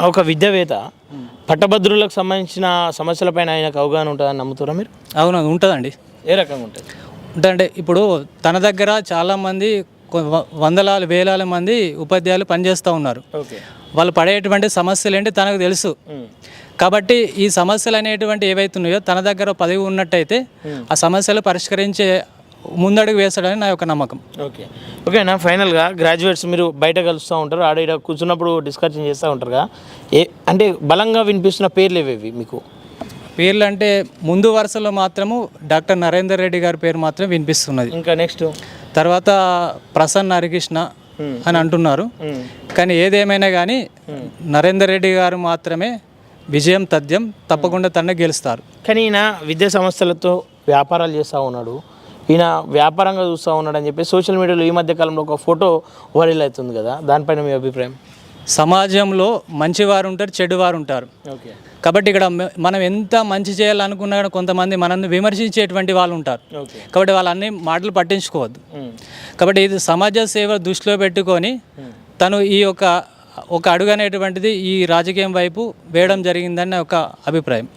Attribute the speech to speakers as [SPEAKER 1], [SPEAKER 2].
[SPEAKER 1] ఒక విద్యావేత్త పట్టభద్రులకు సంబంధించిన సమస్యలపైన ఆయనకు అవగాహన ఉంటుందని నమ్ముతారా మీరు?
[SPEAKER 2] అవును ఉంటుందండి.
[SPEAKER 1] ఏ రకంగా ఉంటుంది?
[SPEAKER 2] అంటే ఇప్పుడు తన దగ్గర చాలామంది వందలాల వేలాల మంది ఉపాధ్యాయులు పనిచేస్తూ ఉన్నారు.
[SPEAKER 1] ఓకే.
[SPEAKER 2] వాళ్ళు పడేటువంటి సమస్యలు ఏంటి తనకు తెలుసు. కాబట్టి ఈ సమస్యలు అనేటువంటి ఏవైతున్నాయో తన దగ్గర పదవి ఉన్నట్టయితే ఆ సమస్యలు పరిష్కరించే ముందడుగు వేస్తాడని నా యొక్క నమ్మకం.
[SPEAKER 1] ఓకేనా. ఫైనల్గా గ్రాడ్యుయేట్స్ మీరు బయట కలుస్తూ ఉంటారు, ఆడ కూర్చున్నప్పుడు డిస్కషన్ చేస్తూ ఉంటారుగా, అంటే బలంగా వినిపిస్తున్న పేర్లు ఏవేవి మీకు?
[SPEAKER 2] పేర్లు అంటే ముందు వరుసలో మాత్రము డాక్టర్ నరేందర్ రెడ్డి గారి పేరు మాత్రం వినిపిస్తున్నది.
[SPEAKER 1] ఇంకా నెక్స్ట్
[SPEAKER 2] తర్వాత ప్రసన్న హరికృష్ణ అని అంటున్నారు. కానీ ఏదేమైనా కానీ నరేందర్ రెడ్డి గారు మాత్రమే విజయం తథ్యం, తప్పకుండా తన్నే గెలుస్తారు.
[SPEAKER 1] కానీ ఈయన విద్యా సంస్థలతో వ్యాపారాలు చేస్తూ ఉన్నాడు, ఈయన వ్యాపారంగా చూస్తూ ఉన్నాడు అని చెప్పి సోషల్ మీడియాలో ఈ మధ్య కాలంలో ఒక ఫోటో వైరల్ అవుతుంది కదా, దానిపైన మీ అభిప్రాయం?
[SPEAKER 2] సమాజంలో మంచివారు ఉంటారు, చెడువారు ఉంటారు.
[SPEAKER 1] ఓకే.
[SPEAKER 2] కాబట్టి ఇక్కడ మనం ఎంత మంచి చేయాలనుకున్నా కొంతమంది మనల్ని విమర్శించేటువంటి వాళ్ళు ఉంటారు. కాబట్టి వాళ్ళన్ని మాటలు పట్టించుకోవద్దు. కాబట్టి ఇది సమాజ సేవ దృష్టిలో పెట్టుకొని తను ఈ ఒక అడుగు అనేటువంటిది ఈ రాజకీయం వైపు వేయడం జరిగిందని ఒక అభిప్రాయం.